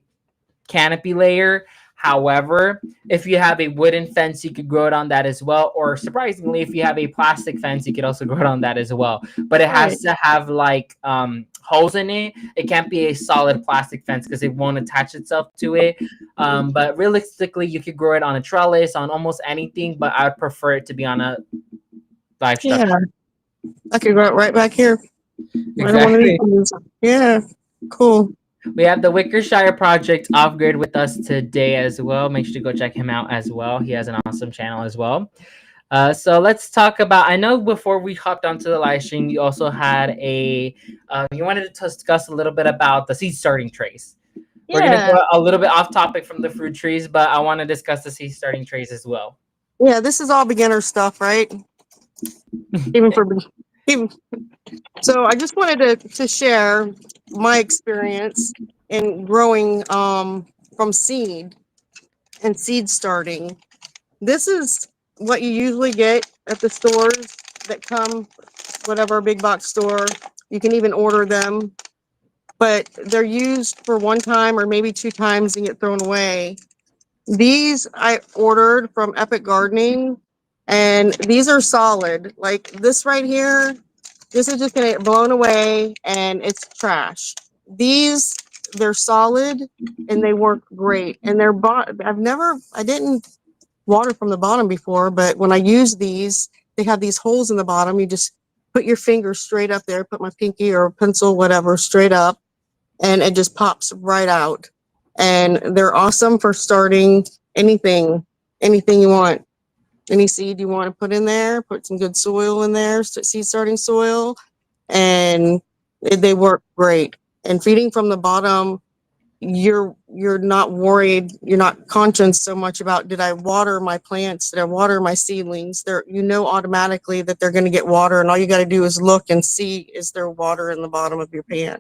canopy layer. However, if you have a wooden fence, you could grow it on that as well. Or surprisingly, if you have a plastic fence, you could also grow it on that as well. But it Right. has to have like holes in it. It can't be a solid plastic fence because it won't attach itself to it. But realistically, you could grow it on a trellis, on almost anything. But I would prefer it to be on a live Yeah. structure. I could grow it right back here. Right on one of these Exactly. ones. Yeah. Cool. We have the Wickershire Project off grid with us today as well. Make sure to go check him out as well. He has an awesome channel as well. So let's talk about. I know before we hopped onto the live stream, you also had you wanted to discuss a little bit about the seed starting trays. We're gonna Yeah. go a little bit off topic from the fruit trees, but I want to discuss the seed starting trays as well. Yeah. This is all beginner stuff, right? Even for even. So I just wanted to share my experience in growing from seed and seed starting. This is what you usually get at the stores that come, whatever big box store. You can even order them, but they're used for one time or maybe two times and get thrown away. These I ordered from Epic Gardening, and these are solid. Like this right here, this is just gonna get blown away and it's trash. These, they're solid and they work great. And I didn't water from the bottom before, but when I use these, they have these holes in the bottom. You just put your finger straight up there, put my pinky or pencil, whatever, straight up, and it just pops right out. And they're awesome for starting anything, anything you want. Any seed you want to put in there, put some good soil in there, seed starting soil, and they work great. And feeding from the bottom, you're not worried, you're not conscious so much about, did I water my plants, did I water my seedlings? They're, you know, automatically that they're going to get water, and all you got to do is look and see, is there water in the bottom of your pan?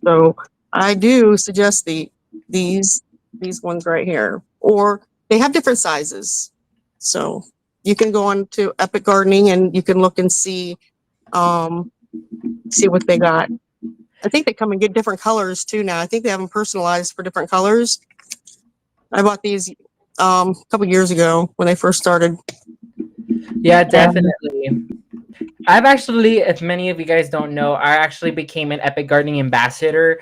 So I do suggest these these ones right here, or they have different sizes. So you can go on to Epic Gardening and you can look and um see what they got. I think they come and get different colors too now. I think they have them personalized for different colors. I bought these a couple years ago when they first started. Yeah, And definitely. I've actually, if many of you guys don't know, I actually became an Epic Gardening ambassador.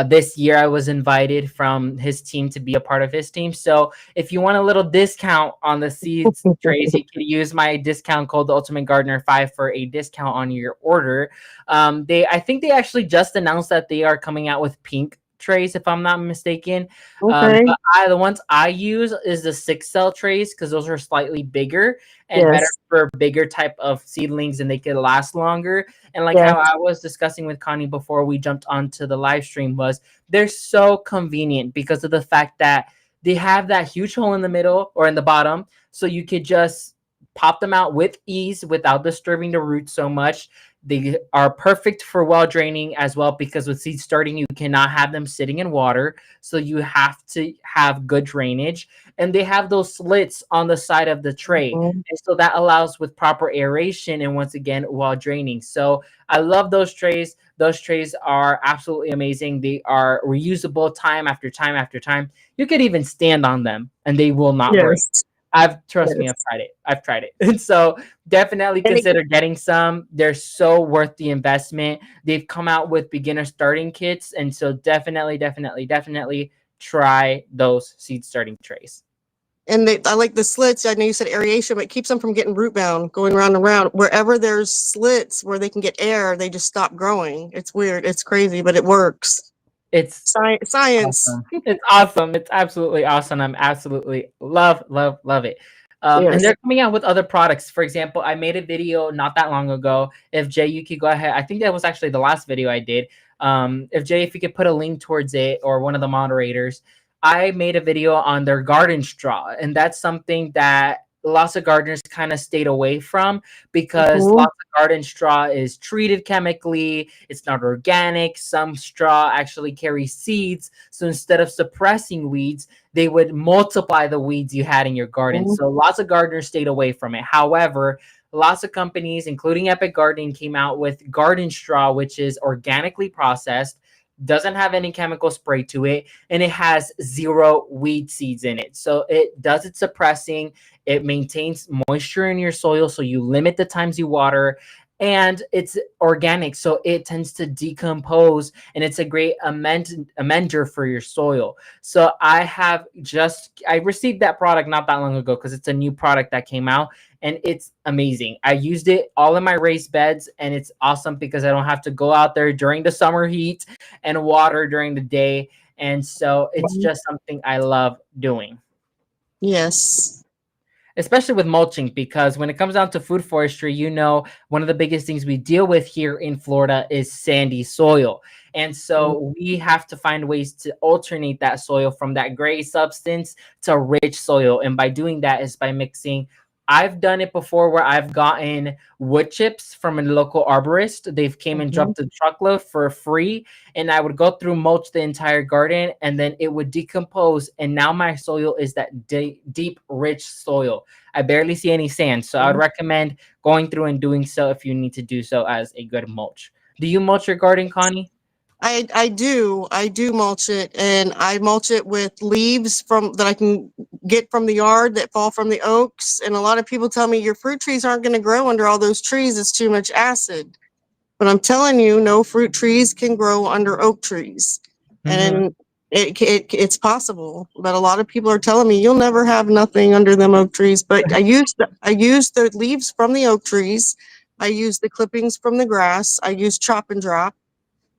This year, I was invited from his team to be a part of his team. So, if you want a little discount on the seeds trays, you can use my discount code, the Ultimate Gardener 5, for a discount on your order. I think they actually just announced that they are coming out with pink trays, if I'm not mistaken. okay, The ones I use is the 6 cell trays because those are slightly bigger and better yes, for bigger type of seedlings and they could last longer. And like how yes, I was discussing with Connie before we jumped onto the live stream was they're so convenient because of the fact that they have that huge hole in the middle or in the bottom. So you could just pop them out with ease without disturbing the roots so much. They are perfect for well draining as well because with seed starting, you cannot have them sitting in water. So you have to have good drainage. And they have those slits on the side of the tray. mhm, And so that allows with proper aeration and once again while draining. So I love those trays. Those trays are absolutely amazing. They are reusable time after time after time. You could even stand on them and they will not break. yes, I've trust me, yes. I've tried it. I've tried it. And so definitely And it, consider getting some. They're so worth the investment. They've come out with beginner starting kits. And so definitely try those seed starting trays. I like the slits. I know you said aeration, but it keeps them from getting root bound, going round and round. Wherever there's slits where they can get air, they just stop growing. It's weird. It's crazy, but it works. It's Science. awesome. It's awesome. It's absolutely awesome. I'm absolutely love it. And Yes. they're coming out with other products. For example, I made a video not that long ago. If Jay, you could go ahead. I think that was actually the last video I did. If Jay, if you could put a link towards it or one of the moderators, I made a video on their garden straw, and that's something that lots of gardeners kind of stayed away from because Mhm. lots of garden straw is treated chemically, it's not organic. Some straw actually carries seeds, so instead of suppressing weeds, they would multiply the weeds you had in your garden. Mhm. So lots of gardeners stayed away from it. However, lots of companies including Epic Gardening came out with garden straw, which is organically processed, doesn't have any chemical spray to it, and it has zero weed seeds in it. So it does its suppressing, it maintains moisture in your soil, so you limit the times you water, and it's organic, so it tends to decompose, and it's a great amender for your soil. So I received that product not that long ago because it's a new product that came out, and it's amazing. I used it all in my raised beds, and it's awesome because I don't have to go out there during the summer heat and water during the day. And so it's just something I love doing, Yes. especially with mulching, because when it comes down to food forestry, one of the biggest things we deal with here in Florida is sandy soil. And so we have to find ways to alternate that soil from that gray substance to rich soil. And by doing that is by mixing. I've done it before where I've gotten wood chips from a local arborist. They've came and Mhm. dropped a truckload for free, and I would go through mulch the entire garden, and then it would decompose. And now my soil is that deep, rich soil. I barely see any sand. So I would recommend going through and doing so if you need to do so as a good mulch. Do you mulch your garden, Connie? I do mulch it, and I mulch it with leaves from that I can get from the yard that fall from the oaks. And a lot of people tell me your fruit trees aren't going to grow under all those trees. It's too much acid. But I'm telling you, no fruit trees can grow under oak trees, Mm-hmm. and it's possible. But a lot of people are telling me you'll never have nothing under them oak trees. But I use the leaves from the oak trees. I use the clippings from the grass. I use chop and drop,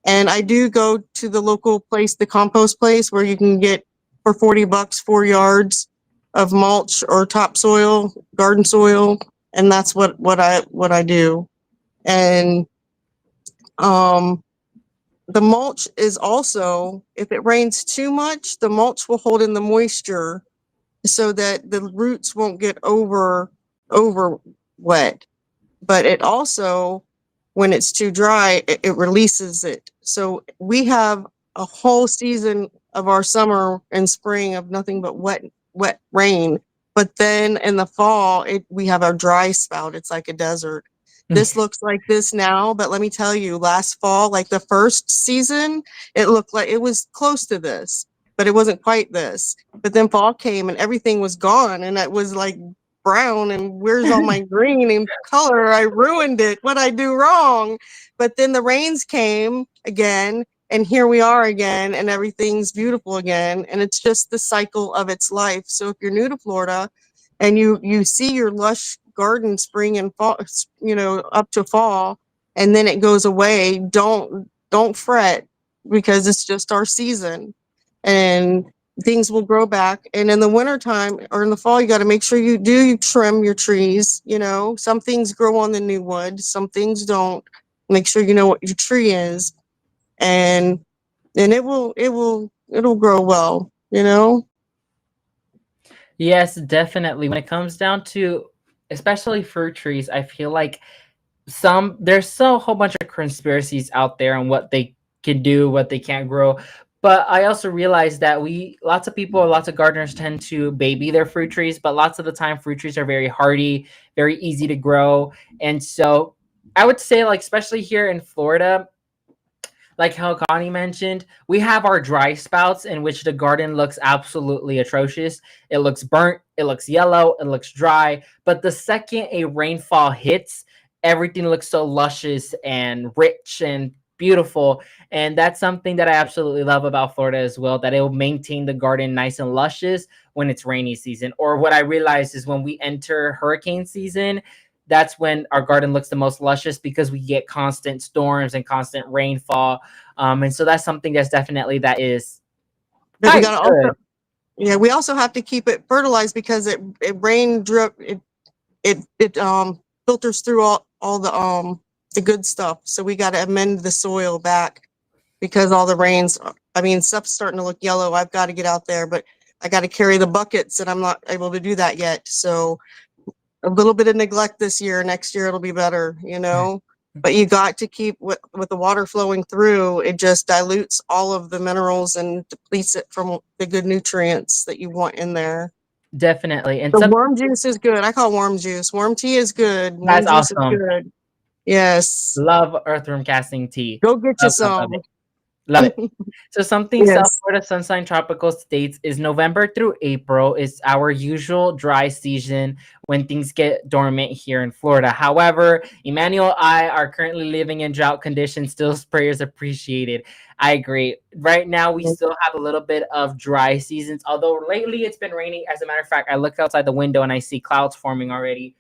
and I do go to the local place, the compost place, where you can get for $40 4 yards of mulch or topsoil, garden soil, and that's what I do. And um, the mulch is also, if it rains too much, the mulch will hold in the moisture so that the roots won't get over wet. But it also, when it's too dry, it releases it. So we have a whole season of our summer and spring of nothing but wet rain. But then in the fall, we have our dry spout. It's like a desert. This looks like this now, but let me tell you, last fall, like the first season, it looked like it was close to this, but it wasn't quite this. But then fall came and everything was gone, and it was like brown and where's all my green and color? I ruined it. What I do wrong? But then the rains came again, and here we are again, and everything's beautiful again. And it's just the cycle of its life. So if you're new to Florida and you see your lush garden spring and fall, up to fall, and then it goes away, don't fret, because it's just our season. And things will grow back. And in the wintertime or in the fall, you got to make sure you trim your trees. Some things grow on the new wood, some things don't. Make sure you know what your tree is, and it'll grow well. Yes, definitely. When it comes down to especially fruit trees, I feel like there's so a whole bunch of conspiracies out there on what they can do, what they can't grow. But I also realized that lots of people, lots of gardeners tend to baby their fruit trees, but lots of the time fruit trees are very hardy, very easy to grow. And so I would say, like, especially here in Florida, like how Connie mentioned, we have our dry spouts in which the garden looks absolutely atrocious. It looks burnt, it looks yellow, it looks dry. But the second a rainfall hits, everything looks so luscious and rich and beautiful. And that's something that I absolutely love about Florida as well, that it will maintain the garden nice and luscious when it's rainy season. Or what I realized is when we enter hurricane season, that's when our garden looks the most luscious because we get constant storms and constant rainfall. And so that's something that is But we quite got to good. also, yeah, we also have to keep it fertilized, because it rain drip, it filters through all the good stuff. So we got to amend the soil back, because all the rains, I mean, stuff's starting to look yellow. I've got to get out there, but I got to carry the buckets, and I'm not able to do that yet. So a little bit of neglect this year. Next year it'll be better. But you got to keep with the water flowing through. It just dilutes all of the minerals and depletes it from the good nutrients that you want in there. Definitely. And The some worm juice is good. I call worm juice. Worm tea is good. Worm That's juice is awesome. good. Yes. Love earthworm casting tea. Go get you Love, love, love some. it. Love it. So something South Yes. Florida Sunshine Tropical states is November through April is our usual dry season when things get dormant here in Florida. However, Emmanuel and I are currently living in drought conditions. Still, prayers appreciated. I agree. Right now, we still have a little bit of dry seasons, although lately it's been raining. As a matter of fact, I look outside the window and I see clouds forming already.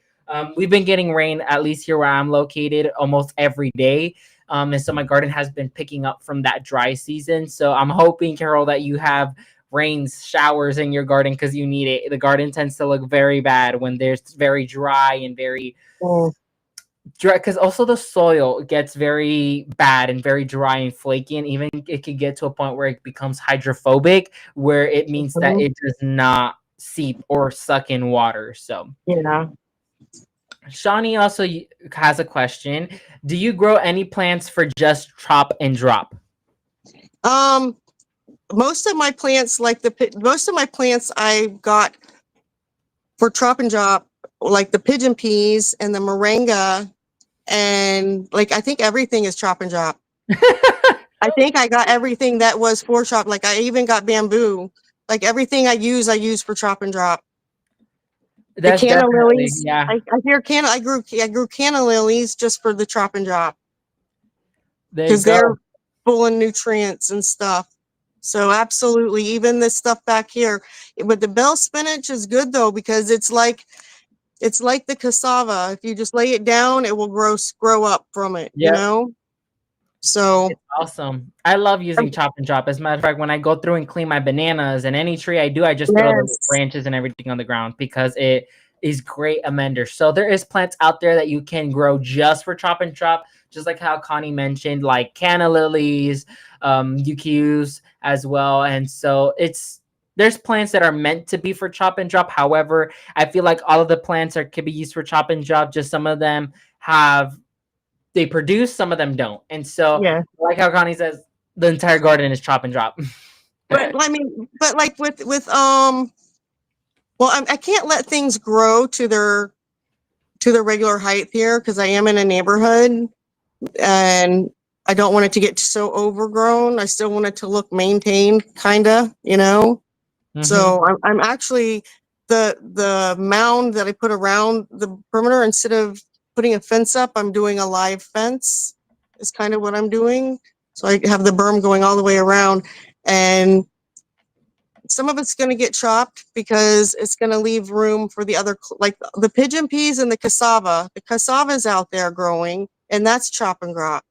We've been getting rain, at least here where I'm located, almost every day. And so my garden has been picking up from that dry season. So I'm hoping, Carol, that you have rains, showers in your garden because you need it. The garden tends to look very bad when there's very dry and very Oh. dry, because also the soil gets very bad and very dry and flaky, and even it could get to a point where it becomes hydrophobic, where it means that Mhm. it does not seep or suck in water. So Yeah. Shawnee also has a question. Do you grow any plants for just chop and drop? Um, most of my plants, most of my plants I got for chop and drop, like the pigeon peas and the moringa, and like I think everything is chop and drop. I think I got everything that was for chop. Like I even got bamboo. Like everything I use for chop and drop. The That's canna definitely, lilies. yeah. I grew canna lilies just for the chop and drop, There you because go. they're full of nutrients and stuff. So absolutely, even this stuff back here. But the bell spinach is good though, because it's like the cassava. If you just lay it down, it will grow up from it. Yep. So It's awesome. I love using chop and drop. As a matter of fact, when I go through and clean my bananas and any tree I do, I just throw the yes, branches and everything on the ground because it is great amender. So there is plants out there that you can grow just for chop and drop, just like how Connie mentioned, like canna lilies, you can use as well. And so there's plants that are meant to be for chop and drop. However, I feel like all of the plants can be used for chop and drop. Just some of them they produce, some of them don't. And so, yeah. like how Connie says, the entire garden is chop and drop. But I mean, but like with well, I can't let things grow to their regular height here, because I am in a neighborhood, and I don't want it to get so overgrown. I still want it to look maintained, kind of. Mhm. So I'm actually the mound that I put around the perimeter, instead of putting a fence up, I'm doing a live fence. Is kind of what I'm doing. So I have the berm going all the way around, and some of it's going to get chopped because it's going to leave room for the other, like the pigeon peas and the cassava. The cassava is out there growing, and that's chop and drop.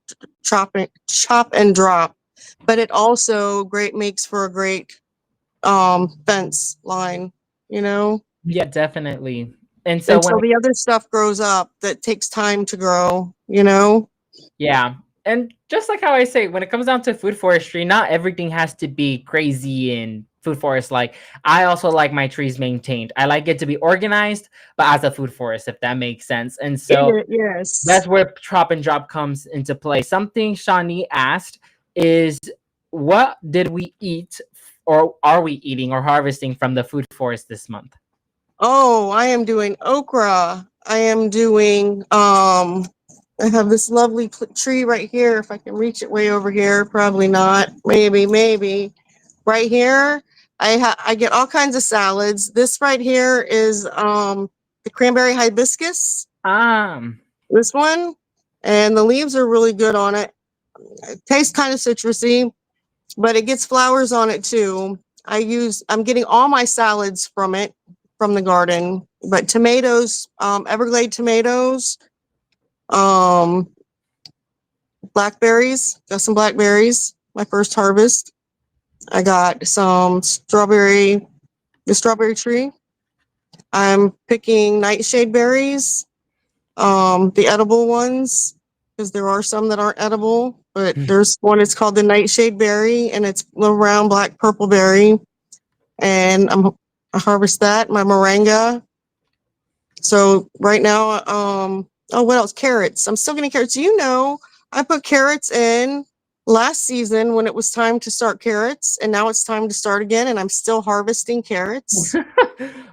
But it also great makes for a great fence line, you know, Yeah, definitely. And so when until the other stuff grows up that takes time to grow, you know. yeah. And just like how I say, when it comes down to food forestry, not everything has to be crazy in food forest. Like, I also like my trees maintained. I like it to be organized, but as a food forest, if that makes sense. And so Yes. that's where chop and drop comes into play. Something Shawnee asked is, what did we eat or are we eating or harvesting from the food forest this month? Oh, I am doing okra. I am doing I have this lovely tree right here. If I can reach it way over here, probably not. Maybe. Right here, I get all kinds of salads. This right here is the cranberry hibiscus. Um, This one, and the leaves are really good on it. It tastes kind of citrusy, but it gets flowers on it too. I'm getting all my salads from it, from the garden. But tomatoes, Everglade tomatoes, um, blackberries, got some blackberries, my first harvest. I got some the strawberry tree. I'm picking nightshade berries, the edible ones, because there are some that aren't edible, but there's one, it's called the nightshade berry, and it's little round black purple berry. And I harvest that, my moringa. So right now, oh, what else? Carrots. I'm still getting carrots. You know, I put carrots in last season when it was time to start carrots, and now it's time to start again, and I'm still harvesting carrots.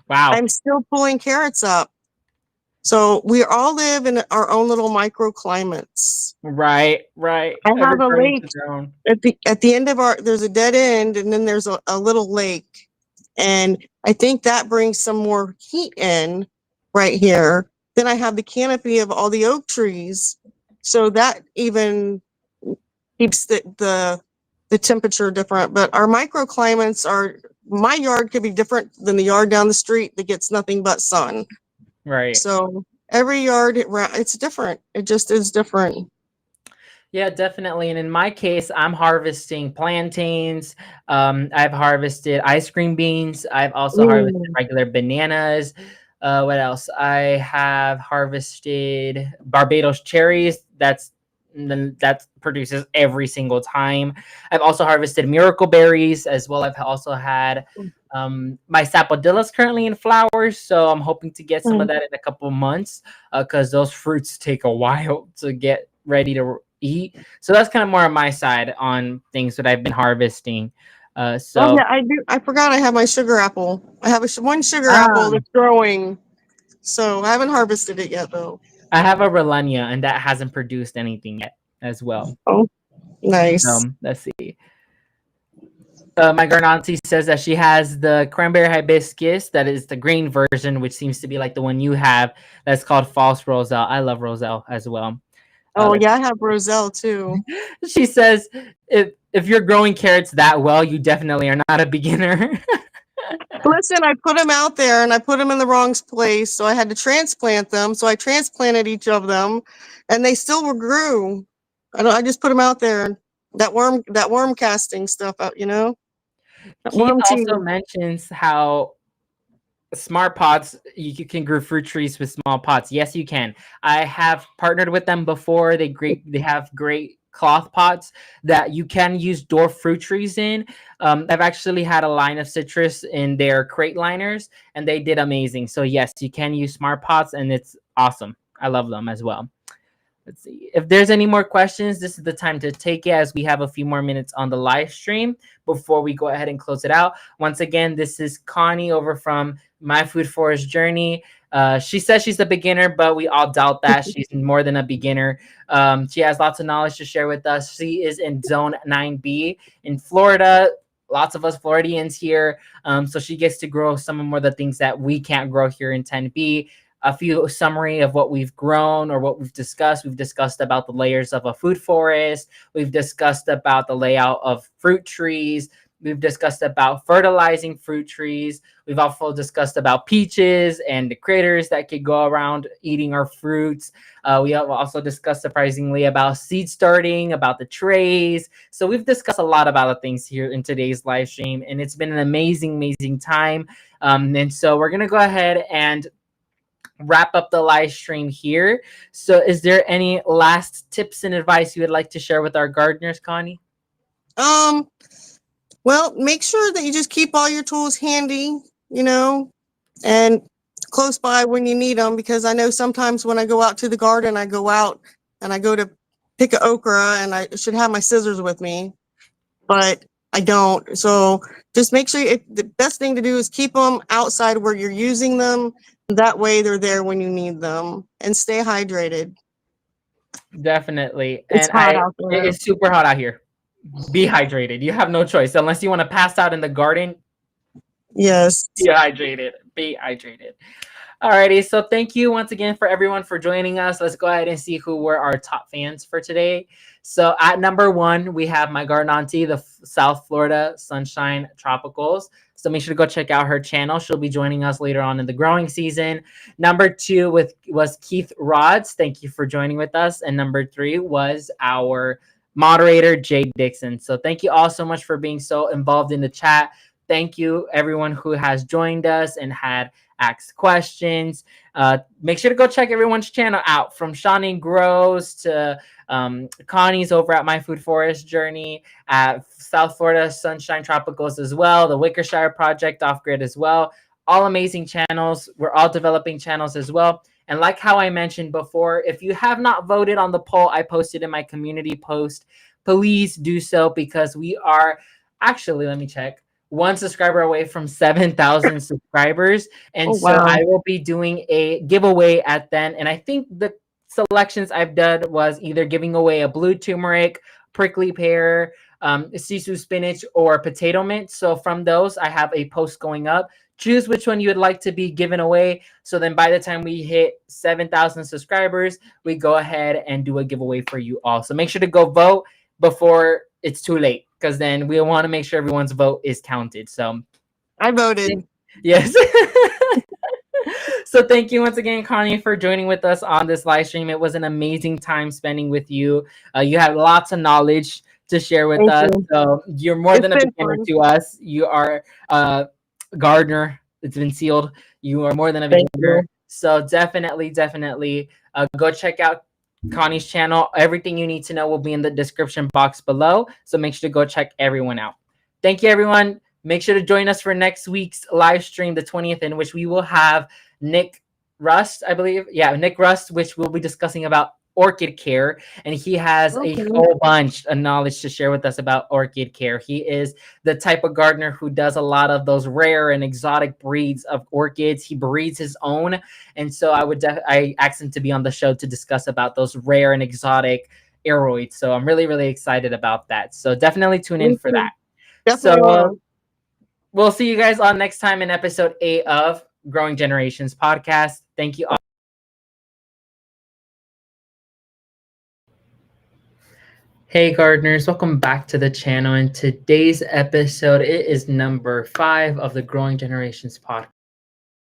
wow. I'm still pulling carrots up. So we all live in our own little microclimates. Right, right. I have a Everybody lake to their own. at the end of there's a dead end, and then there's a little lake. And I think that brings some more heat in right here. Then I have the canopy of all the oak trees. So that even keeps the temperature different. But our microclimates are, my yard could be different than the yard down the street that gets nothing but sun. Right. So every yard, it's different. It just is different. Yeah, definitely. And in my case, I'm harvesting plantains. I've harvested ice cream beans. I've also harvested Mm. regular bananas. What else? I have harvested Barbados cherries. That produces every single time. I've also harvested miracle berries as well. I've also had my sapodilla's currently in flowers, so I'm hoping to get some of that in a couple of months because those fruits take a while to get ready to eat. So that's kind of more on my side on things that I've been harvesting. Oh So yeah, I do. I forgot I have my sugar apple. I have one sugar apple um, that's growing. So I haven't harvested it yet though. I have a Relania, and that hasn't produced anything yet as well. Oh, nice. Let's see. My Garnancy says that she has the cranberry hibiscus, that is the green version, which seems to be like the one you have. That's called false roselle. I love roselle as well. Oh yeah, I have roselle too. She says, if you're growing carrots that well, you definitely are not a beginner. Listen, I put them out there and I put them in the wrong place, so I had to transplant them. So I transplanted each of them, and they still grew. I just put them out there. That worm casting stuff out, you know. That Keith worm tea. also mentions how smart pots, you can grow fruit trees with small pots. Yes, you can. I have partnered with them before. They have great cloth pots that you can use dwarf fruit trees in. I've actually had a line of citrus in their crate liners, and they did amazing. So yes, you can use smart pots, and it's awesome. I love them as well. Let's see if there's any more questions. This is the time to take it, as we have a few more minutes on the live stream before we go ahead and close it out. Once again, this is Connie over from My Food Forest Journey. She says she's a beginner, but we all doubt that. She's more than a beginner. She has lots of knowledge to share with us. She is in Zone 9B in Florida. lots of us Floridians here. So she gets to grow some of more of the things that we can't grow here in 10B. A few summary of what we've grown or what we've discussed. We've discussed about the layers of a food forest. We've discussed about the layout of fruit trees. We've discussed about fertilizing fruit trees. We've also discussed about peaches and the critters that could go around eating our fruits. We have also discussed surprisingly about seed starting, about the trays. So we've discussed a lot about the things here in today's live stream, and it's been an amazing time. And so we're gonna go ahead and wrap up the live stream here. So is there any last tips and advice you would like to share with our gardeners, Connie? Well, make sure that you just keep all your tools handy, and close by when you need them, because I know sometimes when I go out to the garden, I go out and I go to pick an okra and I should have my scissors with me, but I don't. So just make sure the best thing to do is keep them outside where you're using them. That way they're there when you need them, and stay hydrated. Definitely. It's And hot out there. it's super hot out here. Be hydrated. You have no choice unless you want to pass out in the garden. Yes. Be hydrated. Be hydrated. Alrighty, so thank you once again for everyone for joining us. Let's go ahead and see who were our top fans for today. So at number 1, we have my garden auntie, the South Florida Sunshine Tropicals. So make sure to go check out her channel. She'll be joining us later on in the growing season. Number 2 was Keith Rods. Thank you for joining with us. And number 3 was our moderator, Jade Dixon. So thank you all so much for being so involved in the chat. Thank you everyone who has joined us and had asked questions. Make sure to go check everyone's channel out, from Shawnee Grows to Connie's over at My Food Forest Journey, at South Florida Sunshine Tropicals as well, the Wickershire Project Off Grid as well. All amazing channels. We're all developing channels as well. And like how I mentioned before, if you have not voted on the poll I posted in my community post, please do so, because we are actually, let me check, 1 subscriber away from 7,000 subscribers. And Oh, so wow. I will be doing a giveaway at then. And I think the selections I've done was either giving away a blue turmeric, prickly pear, sisu spinach, or potato mint. So from those, I have a post going up. Choose which one you would like to be given away. So then by the time we hit 7,000 subscribers, we go ahead and do a giveaway for you all. So make sure to go vote before it's too late, because then we want to make sure everyone's vote is counted. So I voted. yes. So thank you once again, Connie, for joining with us on this live stream. It was an amazing time spending with you. You have lots of knowledge to share with us. So you're more than a beginner to us. You are a gardener. It's been sealed. You are more than a beginner. So definitely go check out Connie's channel. Everything you need to know will be in the description box below. So make sure to go check everyone out. Thank you, everyone. Make sure to join us for next week's live stream, the 20th, in which we will have Nick Rust, I believe. Yeah, Nick Rust, which we'll be discussing about orchid care. And he has a whole bunch of knowledge to share with us about orchid care. He is the type of gardener who does a lot of those rare and exotic breeds of orchids. He breeds his own. And so I asked him to be on the show to discuss about those rare and exotic aroids. So I'm really excited about that. So definitely tune in for that. So we'll see you guys on next time in episode 8 of Growing Generations podcast. Thank you all. Hey gardeners, welcome back to the channel. In today's episode, it is number 5 of the Growing Generations podcast.